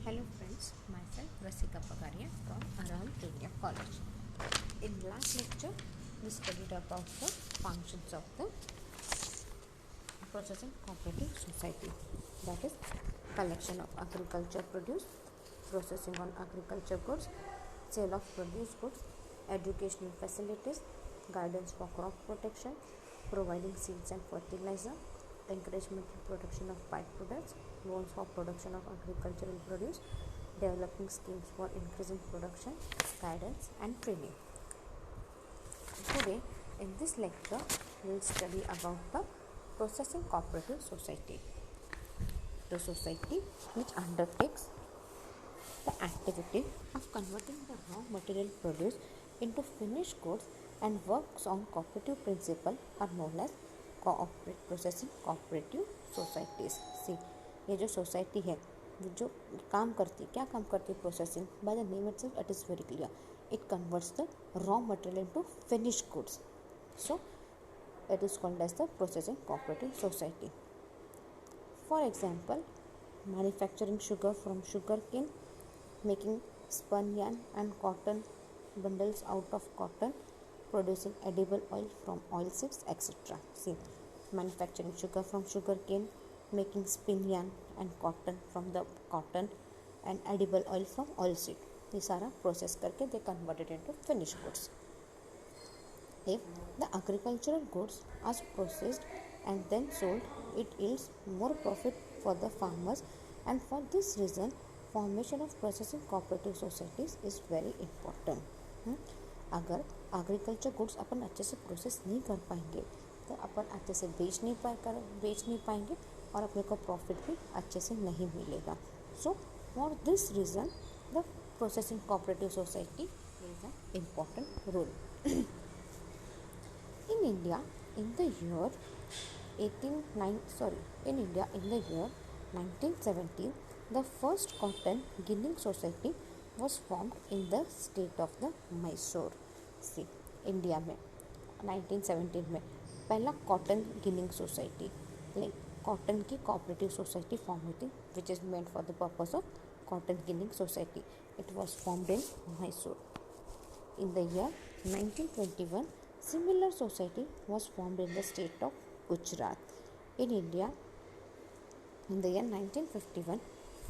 Hello friends, myself Rasika Pagaria from Araham Junior College. In last lecture, we studied about the functions of the processing cooperative society, that is collection of agriculture produce, processing on agriculture goods, sale of produce goods, educational facilities, guidance for crop protection, providing seeds and fertilizer, encouragement and production of byproducts, loans for production of agricultural produce, developing schemes for increasing production, guidance and training. Today, in this lecture, we will study about the processing cooperative society. The society which undertakes the activity of converting the raw material produce into finished goods and works on cooperative principle are known as processing cooperative societies. See, ये जो society है वो जो काम करती है, क्या काम करती है? Processing. By the name itself it is very clear, it converts the raw material into finished goods, so it is called as the processing cooperative society. For example, manufacturing sugar from sugar cane, making spun yarn and cotton bundles out of cotton, producing edible oil from oil seeds, etc. See, manufacturing sugar from sugar cane, making spin yarn and cotton from the cotton and edible oil from oil seed. ये सारा process करके they converted into finished goods. If the agricultural goods are processed and then sold, it yields more profit for the farmers, and for this reason formation of processing cooperative societies is very important. अगर agriculture goods अपन अच्छे से process नहीं कर पाएंगे तो अपन अच्छे से बेच नहीं पाएंगे और अपने को प्रॉफिट भी अच्छे से नहीं मिलेगा. So for this reason the processing cooperative society plays an important role. In India, in the year 1917, the first cotton ginning society was formed in the state of the Mysore. See, India में 1917 में पहला cotton ginning society, like cotton की cooperative society form हुई थी, which is meant for the purpose of cotton ginning society. It was formed in Mysore. In the year 1921, similar society was formed in the state of Gujarat. In India, in the year 1951,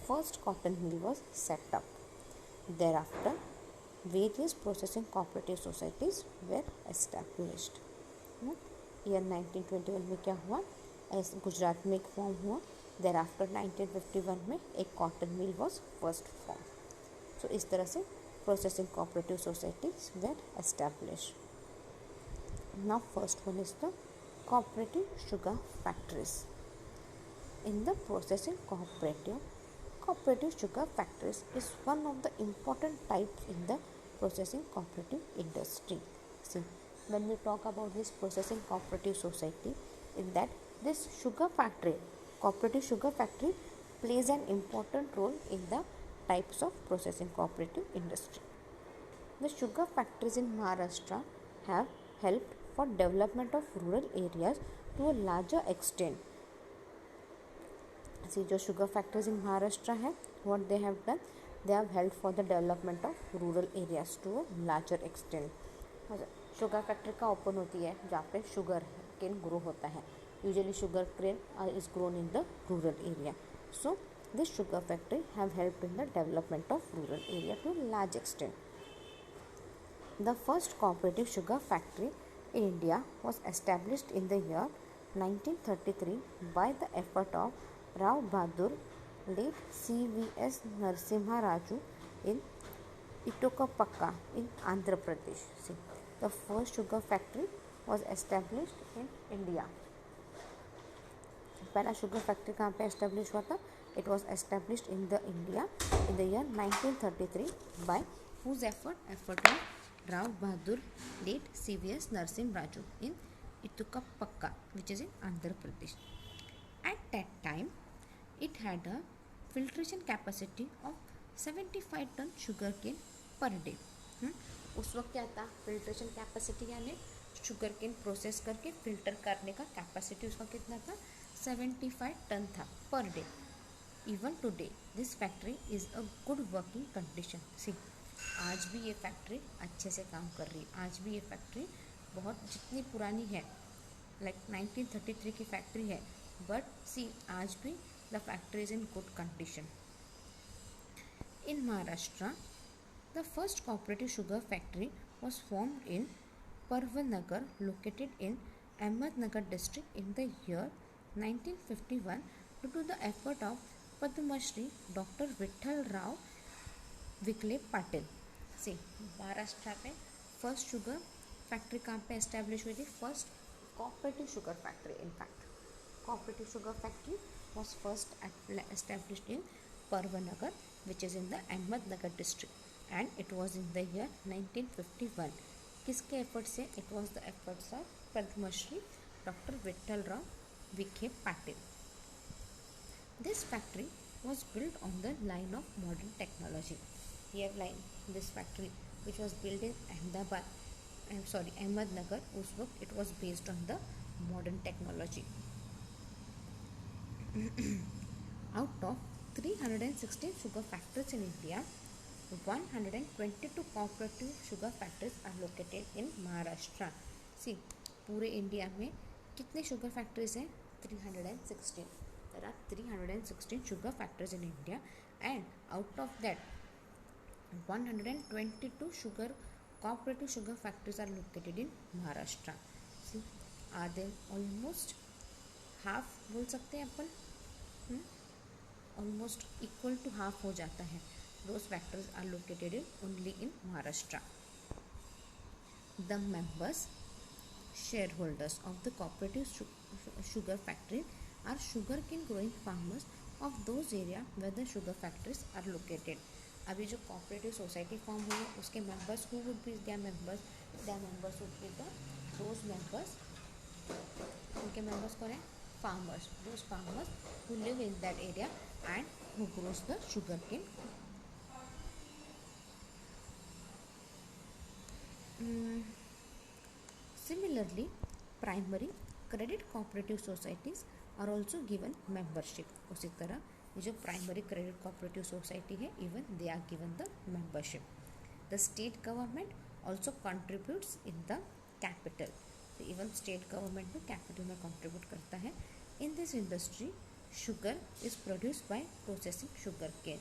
first cotton mill was set up. Thereafter, various processing cooperative societies were established. Year 1921 में क्या हुआ? गुजरात में एक form हुआ. thereafter 1951 में एक cotton mill was first form. So इस तरह से processing cooperative societies were established. Now first one is the cooperative sugar factories. In the processing cooperative sugar factories is one of the important types in the processing cooperative industry. See, when we talk about this processing cooperative society, in that this sugar factory, cooperative sugar factory plays an important role in the types of processing cooperative industry. The sugar factories in Maharashtra have helped for development of rural areas to a larger extent. See, जो sugar factories in Maharashtra है, what they have done, they have helped for the development of rural areas to a larger extent. Sugar factory का open होती है जहाँ पे sugar cane grow होता है. Usually sugar cane is grown in the rural area. So this sugar factory have helped in the development of rural area to a large extent. The first cooperative sugar factory in India was established in the year 1933 by the effort of Rao Bahadur, late C.V.S. Narasimha Raju in Itukapakka in Andhra Pradesh. See, the first sugar factory was established in India. पहला sugar factory कहाँ पे establish हुआ था? It was established in the India in the year 1933 by whose effort of Rao Bahadur late CVS Narasimha Raju in Etikoppaka which is in Andhra Pradesh. At that time it had a filtration capacity of 75 ton sugar cane per day. उस वक्त क्या था? Filtration capacity यानी sugar cane process करके filter करने का capacity उसका कितना था? 75 टन था per day. Even today this factory is a good working condition. See, आज भी ये फैक्ट्री अच्छे से काम कर रही है। आज भी ये फैक्ट्री बहुत जितनी पुरानी है, लाइक 1933 की फैक्ट्री है, बट सी आज भी the factory is in good condition. In Maharashtra, the first cooperative sugar factory was formed in Parvanagar, located in Ahmednagar district in the year 1951 due to the effort of Padma Shri Dr. Vittal Rao Vikle Patil। See, Maharashtra में first sugar factory कहाँ पे establish हुई थी? First cooperative sugar factory. In fact cooperative sugar factory was first established in Parvanagar, which is in the Ahmednagar district, and it was in the year 1951। किसके effort से? It was the efforts of Padma Shri Dr. Vittal Rao Vikhe Patil। This factory was built on the line of modern technology। ये line, this factory which was built in Ahmednagar, उस वक्त it was based on the modern technology। Out of 316 sugar factories in India, 122 cooperative sugar factories are located in Maharashtra। See, पूरे India में कितने sugar factories हैं? 316। There are 316 sugar factories in India, and out of that 122 cooperative sugar factories are located in Maharashtra। See, are they almost half बोल सकते हैं अपन, almost equal to half हो जाता है। Those factories are located in only in Maharashtra. The members share holders of the cooperative sugar factory are sugar cane growing farmers of those area where the sugar factories are located. अभी जो cooperative society form हुई है उसके members who would be their members? Their members would be those members, उनके members कौन है? Farmers, those farmers who live in that area and who grows the sugarcane। Similarly, primary credit cooperative societies are also given membership। उसी तरह ये जो primary credit cooperative society है, even they are given the membership। The state government also contributes in the capital। तो even state government भी capital में contribute करता है। In this industry sugar is produce by processing sugar cane.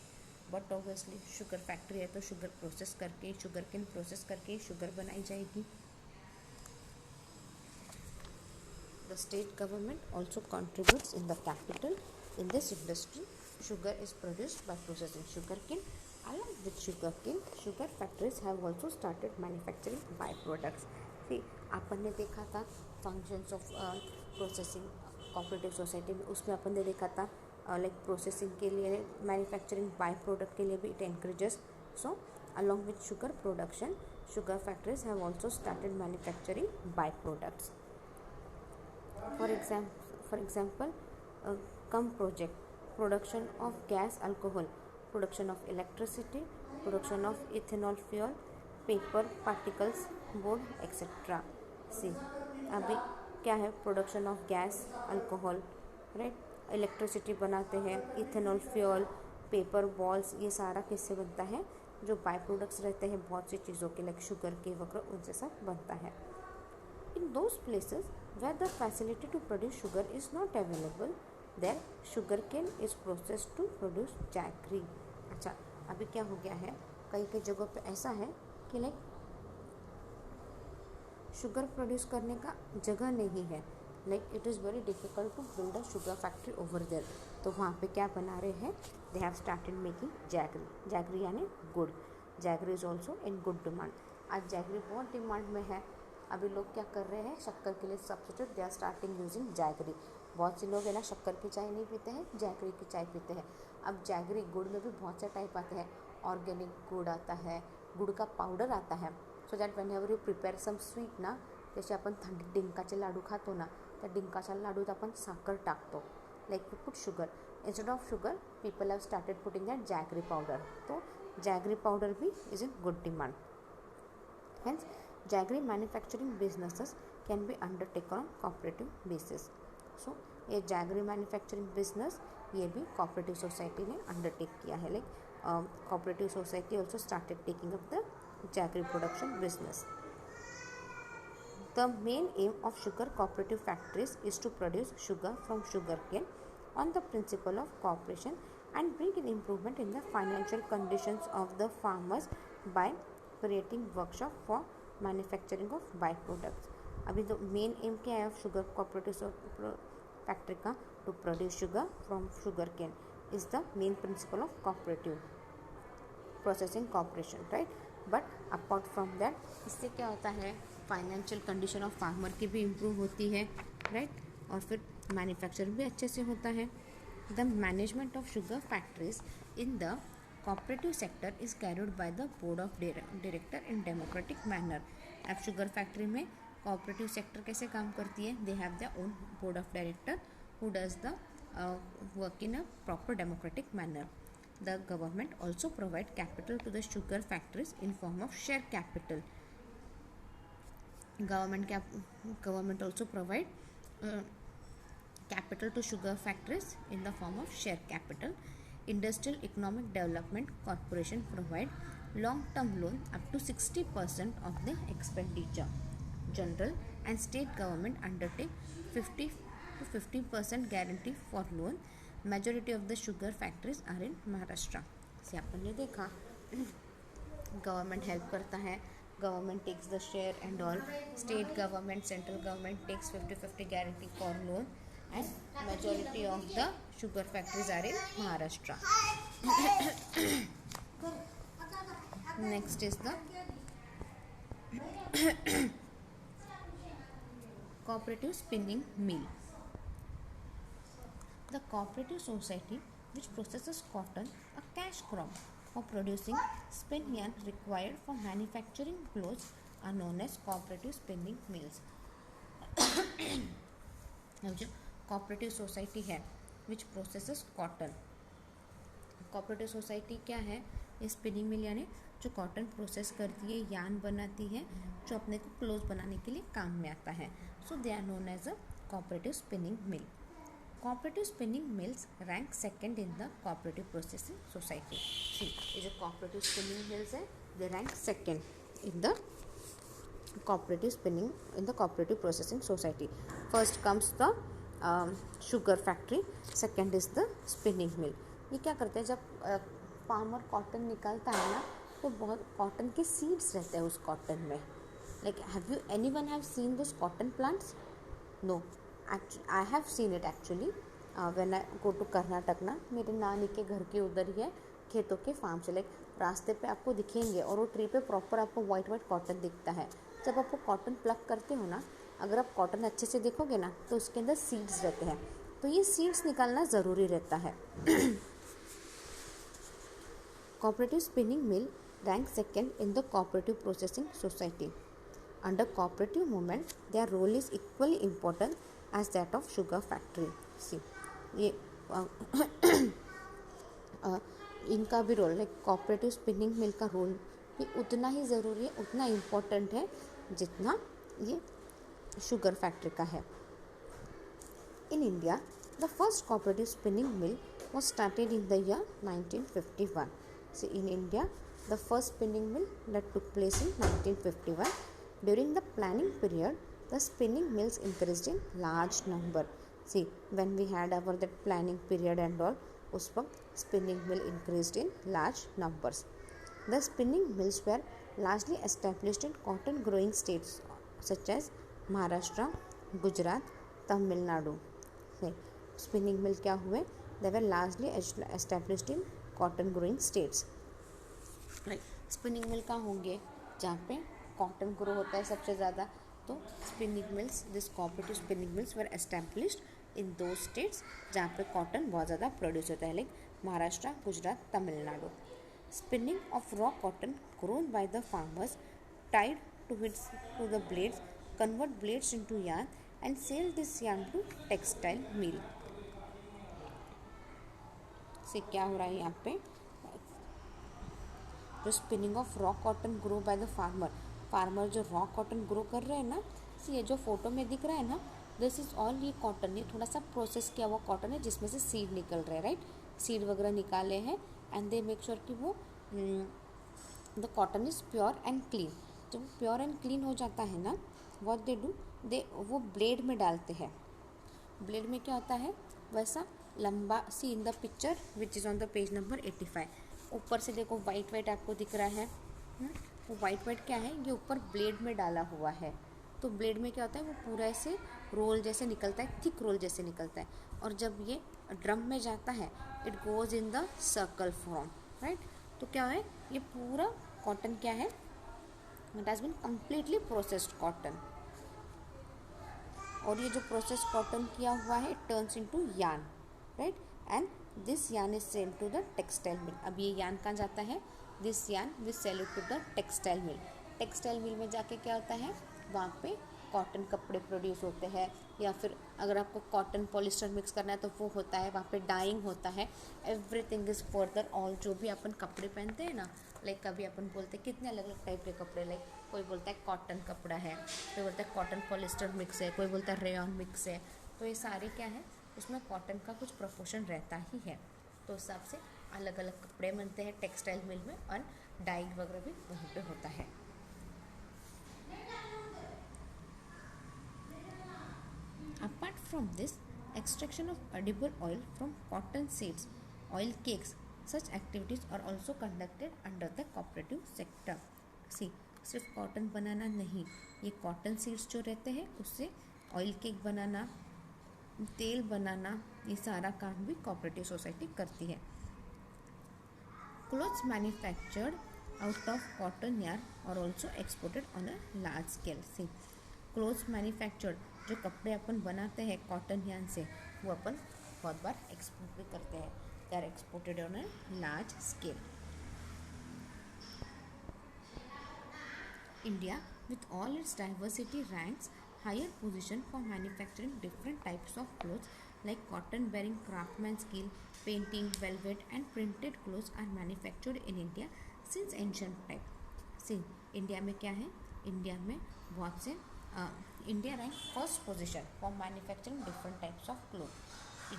But obviously sugar factory है तो sugar process करके, sugar cane process करके sugar बनाई जाएगी। The state government also contributes in the capital. In this industry sugar is produced by processing sugar cane. Along with sugarcane, sugar factories have also started manufacturing byproducts। See, अपन ने देखा था functions of processing cooperative society में, उसमें अपन ने देखा था like processing के लिए, मैन्युफैक्चरिंग बाय प्रोडक्ट के लिए भी it encourages. So along with sugar production, sugar factories have also started manufacturing by products. For example come project, production of gas alcohol, production of electricity, production of ethanol fuel, paper particles board etcetera. See, अभी क्या है? Production of gas alcohol, right, electricity बनाते हैं, ethanol fuel, paper balls, ये सारा किससे बनता है? जो बाय प्रोडक्ट्स रहते हैं बहुत सी चीज़ों के, लाइक शुगर के वगैरह, उनसे सब बनता है। In those places where the facility to produce sugar is not available, there sugar cane is process to produce jaggery. अच्छा, अभी क्या हो गया है, कई कई जगहों पे ऐसा है कि लाइक शुगर प्रोड्यूस करने का जगह नहीं है, like it is very difficult to build a sugar factory over there. तो वहाँ पे क्या बना रहे हैं? They have started making jaggery. Jaggery यानी गुड़। Jaggery is also in good demand. आज जैगरी बहुत डिमांड में है। अभी लोग क्या कर रहे हैं? शक्कर के लिए substitute they are starting using jaggery. बहुत से लोग है ना शक्कर की चाय नहीं पीते हैं, जैगरी की चाय पीते हैं। अब जैगरी गुड़ में भी बहुत से टाइप आते हैं। ऑर्गेनिक गुड़ आता है, गुड़ का पाउडर आता है। So that whenever you prepare some sweet ना, जसे आपण थंडीत डिंकाचे लाडू खातो ना, त्या डिंकाच्या लाडूत आपण साखर टाकतो, like we put sugar. Instead of sugar people have started putting that jaggery powder. तो जैगरी पाउडर भी is in good demand. Hence jaggery manufacturing businesses can be undertaken on cooperative basis. So ये jaggery manufacturing business ये भी cooperative society ने undertake किया है. Like cooperative society also started taking up the jaggery production business. The main aim of sugar cooperative factories is to produce sugar from sugarcane on the principle of cooperation and bring an improvement in the financial conditions of the farmers by creating workshop for manufacturing of byproducts. अभी तो main aim क्या है sugar cooperative factory का? To produce sugar from sugar cane is the main principle of cooperative processing corporation, right. But apart from that इससे क्या होता है, financial condition of farmer की भी इम्प्रूव होती है, राइट. और फिर मैन्युफैक्चरिंग भी अच्छे से होता है. The management of sugar factories in the cooperative sector is carried by the board of director in democratic manner. अब शुगर फैक्ट्री में कोऑपरेटिव सेक्टर कैसे काम करती है? They have the own board of director who does the work in a proper democratic manner. The government also provide capital to the sugar factories in form of share capital. Government also provide capital to sugar factories in the form of share capital. Industrial Economic Development Corporation provide long-term loan up to 60% of the expenditure. General and state government undertake 50 to 50% guarantee for loan. Majority of the sugar factories are in Maharashtra. से अपन ने देखा government help करता है, government takes the share and all. State government, central government takes 50-50 guarantee for loan and majority of the sugar factories are in Maharashtra. Next is the cooperative spinning mill. The cooperative society which processes cotton, a cash crop, for producing spin yarn required for manufacturing clothes are known as cooperative spinning mills. अब जो cooperative society है which processes cotton, cooperative society क्या है? ये spinning mill यानी जो cotton process करती है, यार्न बनाती है, जो अपने को क्लोथ बनाने के लिए काम में आता है. So they are known as a cooperative spinning mill. Cooperative spinning mills rank second in the cooperative processing society. See, ये जो cooperative spinning mills है, they rank second in the cooperative processing society. First comes the sugar factory, second is the spinning mill. ये क्या करते हैं, जब farmer cotton निकालता है ना, तो बहुत कॉटन के सीड्स रहते हैं उस कॉटन में. Like anyone have seen those cotton plants? No. I have seen it actually when I go to Karnataka ना, मेरे नानी के घर के उधर ही है खेतों के फार्म से. लाइक रास्ते पे आपको दिखेंगे और वो ट्री पे प्रॉपर आपको वाइट कॉटन दिखता है. जब आप वो कॉटन प्लग करते हो ना, अगर आप कॉटन अच्छे से देखोगे ना, तो उसके अंदर सीड्स रहते हैं. तो ये सीड्स निकालना ज़रूरी रहता है. Cooperative spinning mill rank second in the cooperative processing society. Under cooperative movement, their role is equally important as that of sugar factory. See, ये इनका भी role, like cooperative spinning mill का रोल भी उतना ही ज़रूरी है, उतना इम्पोर्टेंट है जितना ये शुगर फैक्ट्री का है. In India the first cooperative spinning mill was started in the year 1951. See, in India, the first spinning mill that took place in 1951. During the planning period, the spinning mills increased in large number. See, when we had our that planning period and all, उस वक्त spinning mill increased in large numbers. The spinning mills were largely established in cotton growing states such as Maharashtra, Gujarat, Tamil Nadu. See, spinning mill क्या हुए? They were largely established in cotton growing states. Right. Spinning mill कहाँ होंगे? जहाँ पे cotton grow होता है सबसे ज़्यादा. तो spinning mills, this cooperative spinning mills were established in दो स्टेट्स जहाँ पे कॉटन बहुत ज़्यादा प्रोड्यूस होता है, like Maharashtra, Gujarat, Tamil Nadu. Spinning of raw cotton grown by the farmers tied to the blades convert blades into yarn and sell this yarn to textile mill. से क्या हो रहा है यहाँ पे, जो spinning of raw cotton grow by the farmer जो raw cotton grow कर रहे हैं ना, ये जो फोटो में दिख रहा है ना, दिस इज़ ऑल, ये कॉटन, ये थोड़ा सा प्रोसेस किया हुआ कॉटन है जिसमें से सीड निकल रहे हैं, राइट, सीड वगैरह निकाले हैं, एंड दे मेक श्योर कि वो the cotton is pure and clean. जब प्योर एंड क्लीन हो जाता है ना, व्हाट दे डू, दे वो ब्लेड में डालते हैं। ब्लेड में क्या होता है, वैसा लंबा, see in the picture which is on the page number 85, ऊपर से देखो वाइट वाइट आपको दिख रहा है, वो वाइट वाइट क्या है, ये ऊपर ब्लेड में डाला हुआ है। तो ब्लेड में क्या होता है, वो पूरा ऐसे रोल जैसे निकलता है, थिक रोल जैसे निकलता है, और जब ये ड्रम में जाता है it goes in the circle form, right. तो क्या है, ये पूरा कॉटन क्या है, it has been completely processed cotton, और ये जो प्रोसेस कॉटन किया हुआ है it turns into yarn, right, and this yarn is sell to the textile mill. अब ये यार्न कहाँ जाता है, this yarn will sell it to the textile mill. Textile mill में जाके क्या होता है, वहाँ पे कॉटन कपड़े प्रोड्यूस होते हैं, या फिर अगर आपको कॉटन पॉलिस्टर मिक्स करना है तो वो होता है, वहाँ पे डाइंग होता है, एवरीथिंग इज़ फर्दर ऑल। जो भी अपन कपड़े पहनते हैं ना, लाइक कभी अपन बोलते हैं कितने अलग अलग टाइप के कपड़े, लाइक कोई बोलता है कॉटन कपड़ा है, कोई बोलता है कॉटन पॉलिस्टर मिक्स है, कोई बोलता है रेयॉन मिक्स है, तो ये सारे क्या है, उसमें कॉटन का कुछ प्रोपोर्शन रहता ही है। तो उस हिसाब से अलग अलग कपड़े बनते हैं टेक्सटाइल मिल में, और डाइंग वगैरह भी वहीं पे होता है। Apart from this, extraction of edible oil from cotton seeds, oil cakes, such activities are also conducted under the cooperative sector. See, सिर्फ कॉटन बनाना नहीं, ये कॉटन सीड्स जो रहते हैं उससे ऑयल केक बनाना, तेल बनाना, ये सारा काम भी कोऑपरेटिव सोसाइटी करती है। Clothes manufactured out of cotton yarn और also exported on a large scale. See, clothes manufactured, जो कपड़े अपन बनाते हैं कॉटन यार्न से, वो अपन बहुत बार एक्सपोर्ट भी करते हैं, they are exported on a large scale. India, with all its diversity, ranks higher position for manufacturing different types of clothes like cotton bearing craftsman skill, painting, velvet and printed clothes are manufactured in India since ancient time. See, India में क्या है, India में बहुत से India rank first position for manufacturing different types of cloth.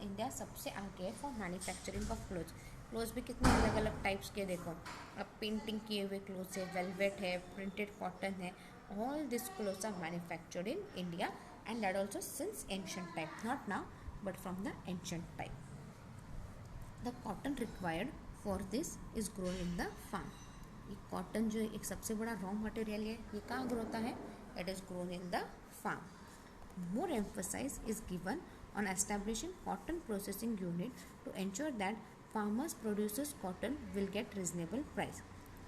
India सबसे आगे है for manufacturing of clothes. Clothes भी कितने अलग अलग टाइप्स के, देखो अब पेंटिंग किए हुए क्लोथ्स है, वेलवेट है, प्रिंटेड कॉटन है, all this clothes are manufactured in India and that also since ancient time, not now but from the ancient time. The cotton required for this is grown in the farm. ये cotton जो एक सबसे बड़ा raw material है, ये कहाँ grow होता है, it is grown in the farm. More emphasize is given on establishing cotton processing unit to ensure that farmers producers cotton will get reasonable price.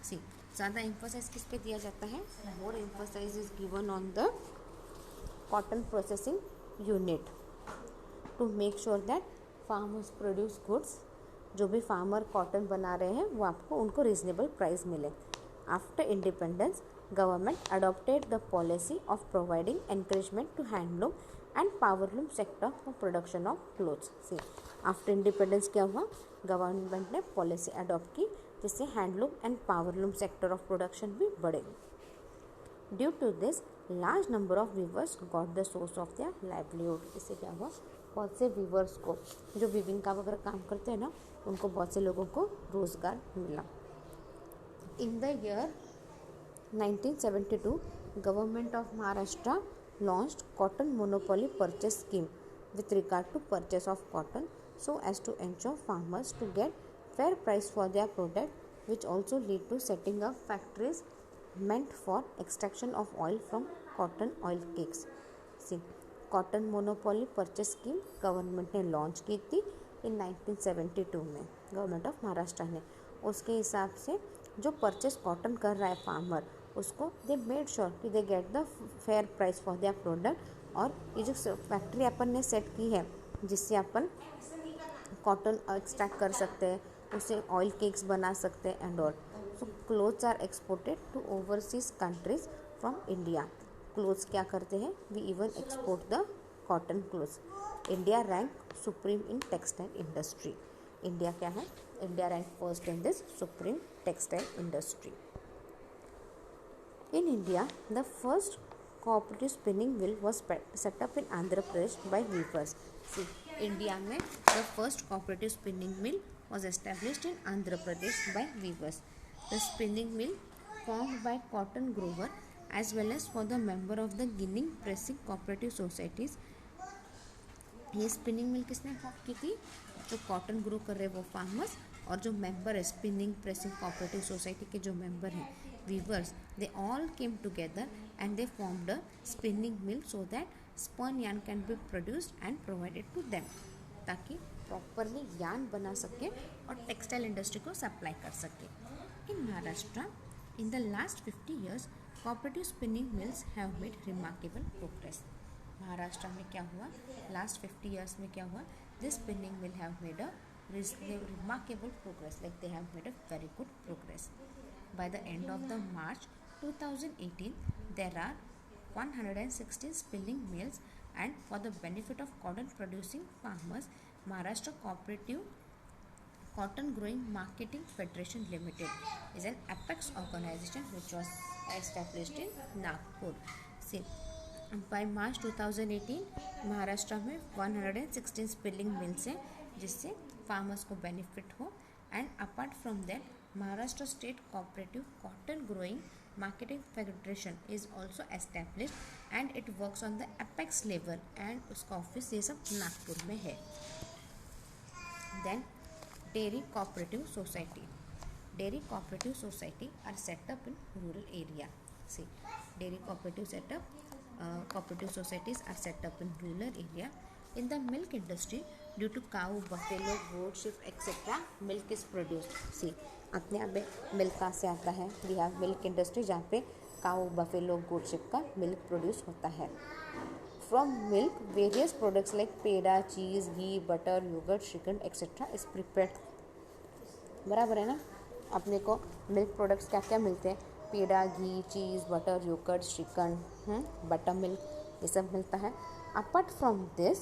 See, ज़्यादा एम्फोसाइज किस पे दिया जाता है, more emphasis is given on the cotton processing unit to make sure that farmers produce goods, जो भी farmer cotton बना रहे हैं वो आपको उनको रीजनेबल प्राइस मिले। After independence government adopted the policy of providing encouragement to handloom and powerloom sector for production of clothes. See, after independence क्या हुआ, गवर्नमेंट ने पॉलिसी अडॉप्ट की जिससे handloom and powerloom sector of production भी बढ़े। Due to this large number of weavers got the source of their livelihood. इससे क्या हुआ, बहुत से वीवर्स को, जो वीविंग का वगैरह काम करते हैं ना, उनको बहुत से लोगों को रोज़गार मिला। इन the year 1972 government of Maharashtra launched cotton monopoly purchase scheme with regard to purchase of cotton so as to ensure farmers to get fair price for their product, which also lead to setting up factories meant for extraction of oil from cotton oil cakes. See, cotton monopoly purchase scheme government ने launch की थी इन 1972 में, government of Maharashtra ने। उसके हिसाब से जो purchase cotton कर रहा है फार्मर, उसको दे मेड श्योर कि they get the fair price for their product. और ये जो फैक्ट्री अपन ने सेट की है जिससे अपन कॉटन एक्सट्रैक्ट कर सकते हैं, उससे ऑयल केक्स बना सकते हैं and all. So clothes are exported to overseas countries from India. Clothes क्या करते हैं, we even export the cotton clothes. India rank supreme in textile industry. India क्या है, India rank first in this supreme textile industry. In India, the first cooperative spinning mill was set up in Andhra Pradesh by weavers. See, India में the first cooperative spinning mill was established in Andhra Pradesh by weavers. The spinning mill formed by cotton grower as well as for the member of the ginning pressing cooperative societies. ये spinning mill किसने form की थी? जो cotton grow कर रहे वो farmers और जो मेंबर है स्पिनिंग प्रेसिंग कोऑपरेटिव सोसाइटी के जो मेंबर हैं weavers, they all came together and they formed a spinning mill so that spun yarn can be produced and provided to them, ताकि प्रॉपरली यार्न बना सके और टेक्सटाइल इंडस्ट्री को supply कर सके. In Maharashtra in the last 50 years cooperative spinning mills have made remarkable progress. Maharashtra में क्या हुआ? लास्ट 50 years में क्या हुआ? This spinning mill have made a remarkable progress, like they have made a very good progress. By the end of the March 2018, there are 116 spinning mills, and for the benefit of cotton producing farmers, Maharashtra Cooperative Cotton Growing Marketing Federation Limited is an apex organization which was established in Nagpur. See, by March 2018, Maharashtra में 116 spinning mills हैं जिससे farmers को benefit हो. And apart from that Maharashtra state cooperative cotton growing marketing federation is also established and it works on the apex level and उसका office ये सब नागपुर में है. Then dairy cooperative society. Dairy cooperative society are set up in rural area. See, dairy cooperative societies are set up in rural area. In the milk industry, due to cow, buffalo, goat, sheep, etc., milk is produced. See, अपने आप में milk कहाँ से आता है? We have milk industry जहाँ पे cow, buffalo, goat, sheep का मिल्क प्रोड्यूस होता है. From milk, various products like peda, cheese, ghee, butter, yogurt, shrikhand, etc. is prepared. बराबर है ना? अपने को मिल्क प्रोडक्ट्स क्या क्या मिलते हैं? Peda, ghee, cheese, butter, yogurt, shrikhand, butter milk, ये सब मिलता है. Apart from this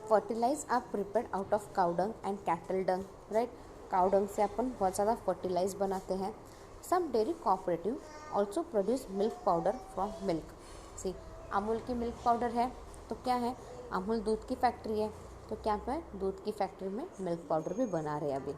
fertilise are prepared out of cow dung and cattle dung. Right, cow dung से अपन बहुत ज़्यादा फर्टिलाइज बनाते हैं. Some dairy cooperative also produce milk powder from milk. See, Amul की मिल्क पाउडर है तो क्या है? अमूल दूध की फैक्ट्री है तो क्या पर दूध की फैक्ट्री में मिल्क पाउडर भी बना रहे हैं अभी.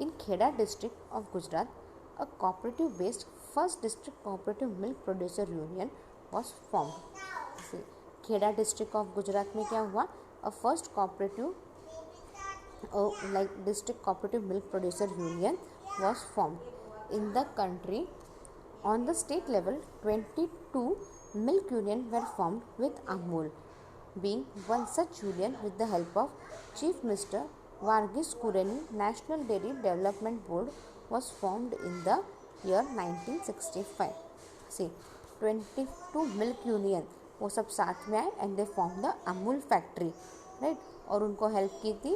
In Kheda district of Gujarat a cooperative based first district cooperative milk producer union was formed. See, Kheda district of Gujarat में क्या हुआ? a first cooperative like district cooperative milk producer union was formed in the country. On the state level 22 milk union were formed with Amul being one such union. With the help of Chief Minister Varghese Kureni, National Dairy Development Board was formed in the year 1965. See, 22 milk union वो सब साथ में आए and they formed the Amul factory, right? और उनको help की थी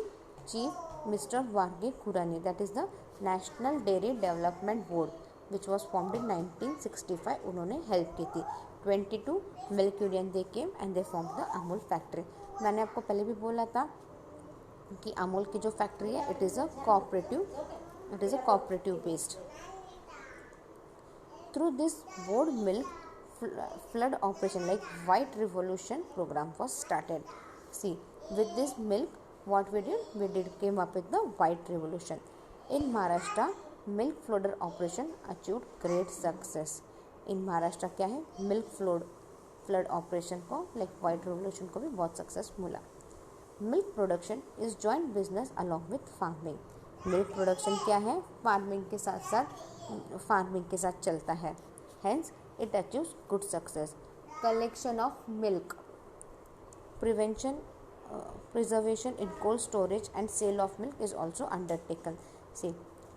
chief mister Verghese Kurien, that is the National Dairy Development Board which was formed in 1965. उन्होंने हेल्प की थी. 22 milk union they came and they formed the Amul factory. मैंने आपको पहले भी बोला था कि अमूल की जो फैक्ट्री है it is a cooperative based. Through this board milk flood operation like white revolution program was started. See, with this milk what we did came up with the white revolution. In Maharashtra milk floater operation achieved great success. In Maharashtra क्या है? Milk flood operation को like white revolution को भी बहुत success मिला. Milk production is joint business along with farming. Milk production क्या है? Farming के साथ चलता है. Hence it achieves good success. Collection of milk, preservation in cold storage and sale of milk is also undertaken. See,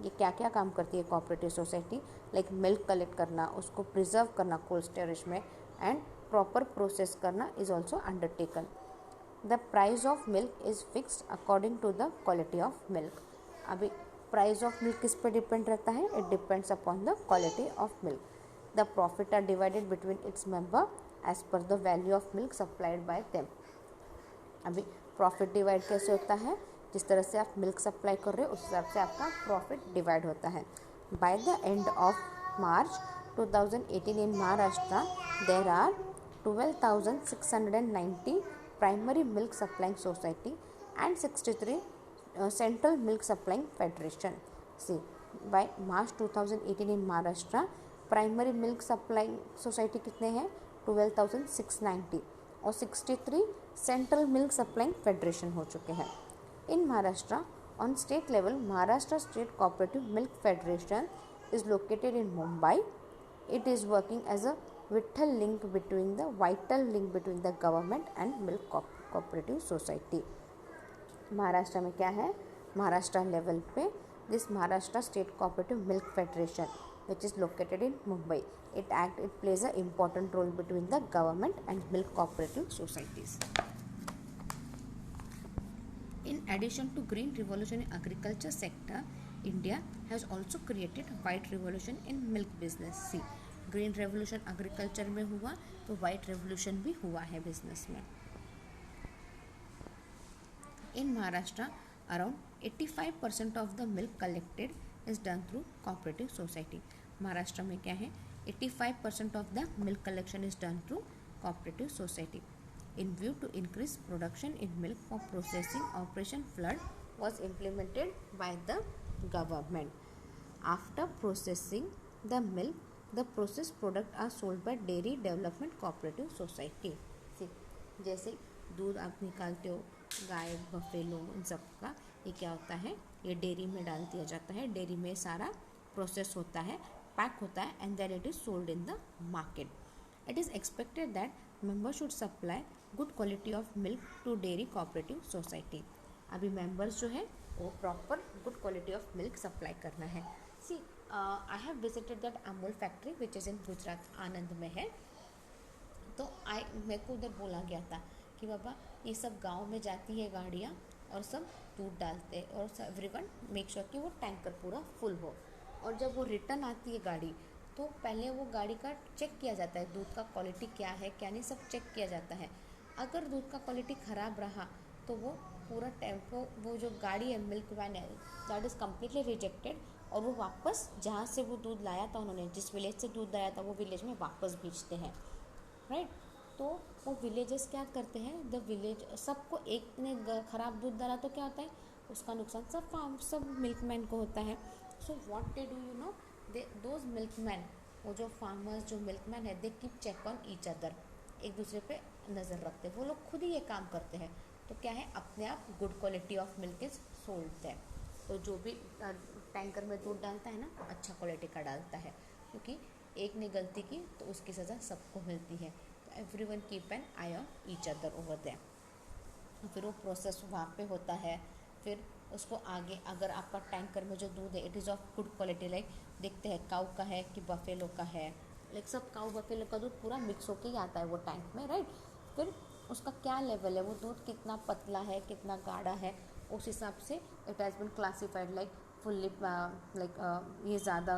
ये क्या क्या काम करती है cooperative society? Like milk collect करना, उसको प्रिजर्व करना कोल्ड स्टोरेज में एंड प्रॉपर प्रोसेस करना is also undertaken. The price of milk is fixed according to the quality of milk. अभी प्राइस ऑफ मिल्क किस पे डिपेंड रहता है? It depends upon the quality of milk. The profit are divided between its member as per the value of milk supplied by them. अभी profit divide कैसे होता है? जिस तरह से आप मिल्क सप्लाई कर रहे हो उस हिसाब से आपका प्रॉफिट डिवाइड होता है. By the end of March 2018 in Maharashtra, there are 12,690 primary milk supplying society and 63 central milk supplying federation. See, by March 2018 in Maharashtra, primary milk supply society कितने हैं 12,690 और 63 सेंट्रल मिल्क सप्लाइंग फेडरेशन हो चुके हैं. इन Maharashtra on state level, Maharashtra State Cooperative Milk Federation is located in Mumbai. It is working as a vital link between the government and milk cooperative society. Maharashtra में क्या है, Maharashtra level पे this Maharashtra State Cooperative Milk Federation which is located in Mumbai. It plays an important role between the government and milk cooperative societies. In addition to green revolution in agriculture sector, India has also created white revolution in milk business. See, green revolution agriculture में हुआ तो white revolution भी हुआ है business में. In Maharashtra, around 85% of the milk collected is done through cooperative society. Maharashtra में क्या है 85% of the milk collection is done through cooperative society. In view to increase production in milk for processing, Operation Flood was implemented by the government. After processing the milk, the processed product are sold by Dairy Development Cooperative Society. See, जैसे दूध आप निकालते हो गाय buffalo इन सब का, ये क्या होता है, ये डेयरी में डाल दिया जाता है. डेयरी में सारा प्रोसेस होता है, पैक होता है and then it is sold in the market. It is expected that member should supply good quality of milk to dairy cooperative society. अभी मेंबर्स जो है वो proper good quality of milk supply करना है. See, I have visited that Amul factory which is in Gujarat, Anand में है. तो मेरे को उधर बोला गया था कि बाबा ये सब गांव में जाती है गाड़ियाँ और सब दूध डालते हैं और एवरीवन मेक श्योर कि वो टैंकर पूरा फुल हो. और जब वो रिटर्न आती है गाड़ी तो पहले वो गाड़ी का चेक किया जाता है, दूध का क्वालिटी क्या है क्या नहीं, सब चेक किया जाता है. अगर दूध का क्वालिटी ख़राब रहा तो वो पूरा टेम्पो, वो जो गाड़ी है मिल्क वैन है, दैट इज़ कम्प्लीटली रिजेक्टेड और वो वापस जहाँ से वो दूध लाया था, उन्होंने जिस विलेज से दूध लाया था वो विलेज में वापस भेजते हैं. राइट, तो वो विलेजेस क्या करते हैं, द विलेज सबको एक ने ख़राब दूध डाला तो क्या होता है, उसका नुकसान सब मिल्कमैन को होता है. So what they do you know, they those milkman, वो जो फार्मर्स जो मिल्कमैन है, they keep check on each other, एक दूसरे पे नज़र रखते हैं. वो लोग खुद ही ये काम करते हैं. तो क्या है, अपने आप good quality of milk is sold है. तो जो भी टैंकर में दूध डालता है ना, अच्छा क्वालिटी का डालता है, क्योंकि एक ने गलती की तो उसकी सज़ा सबको मिलती है. तो everyone keep an eye on each other over there. फिर वो प्रोसेस वहाँ पे होता है. फिर उसको आगे, अगर आपका टैंकर में जो दूध है it is of good quality, like देखते हैं काऊ का है कि बफेलो का है, लाइक सब काऊ बफेलो का दूध पूरा मिक्स होके ही आता है वो टैंक में. राइट, फिर उसका क्या लेवल है, वो दूध कितना पतला है कितना गाढ़ा है, उस हिसाब से it has been classified like fully, like ये ज़्यादा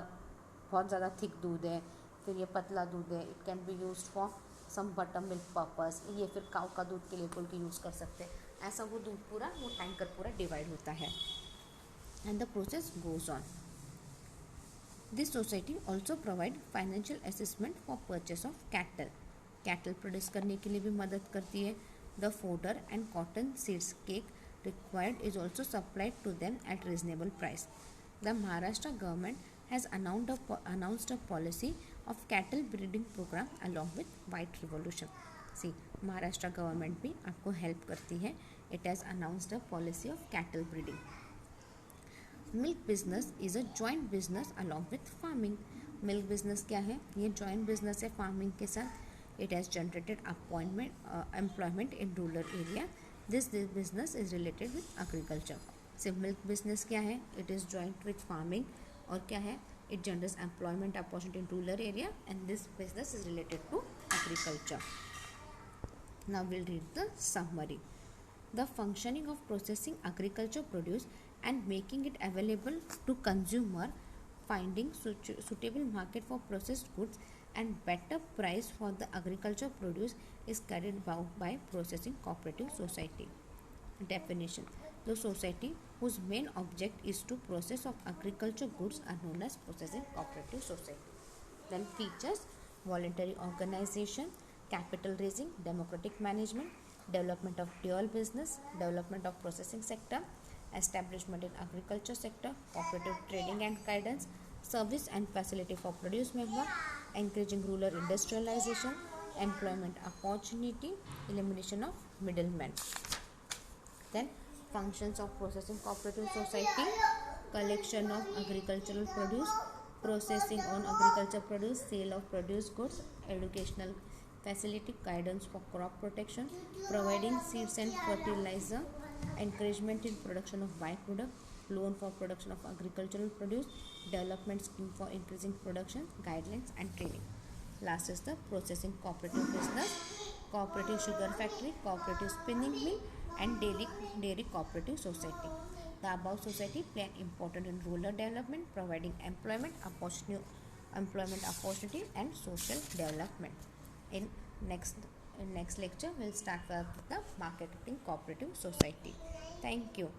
बहुत ज़्यादा थिक दूध है, फिर ये पतला दूध है, it can be use for some butter milk purpose, ये फिर काऊ का दूध के लिए बोल के यूज़ कर सकते हैं. ऐसा वो दूध पूरा, वो टैंकर पूरा डिवाइड होता है and the process goes on. This society also provide financial assistance for purchase of cattle produce करने के लिए भी मदद करती है. The fodder and cotton seeds cake required is also supplied to them at reasonable price. The Maharashtra government has announced a policy of cattle breeding program along with white revolution. See, Maharashtra government भी आपको help करती है. It has announced a policy of cattle breeding. Milk business is a joint business along with farming. Milk business क्या है, ये joint business है farming के साथ. It has generated employment in rural area. This business is related with agriculture. So milk business क्या है, it is joint with farming. और क्या है, it generates employment opportunity in rural area and this business is related to agriculture. Now we'll read the summary. The functioning of processing agriculture produce and making it available to consumer, finding suitable market for processed goods and better price for the agriculture produce is carried out by processing cooperative society. Definition: the society whose main object is to process of agriculture goods are known as processing cooperative society. Then features: voluntary organization, capital raising, democratic management, development of dual business, development of processing sector, establishment in agriculture sector, cooperative trading and guidance, service and facility for produce member, encouraging rural industrialization, employment opportunity, elimination of middlemen. Then functions of processing cooperative society: collection of agricultural produce, processing on agriculture produce, sale of produce goods, educational facility, guidance for crop protection, providing seeds and fertilizer, encouragement in production of byproduct, loan for production of agricultural produce, development scheme for increasing production, guidelines and training. Last is the processing cooperative business: cooperative sugar factory, cooperative spinning mill, and dairy cooperative society. The above society play an important in rural development, providing employment opportunity and social development. In next lecture, we'll start with the marketing cooperative society. Thank you.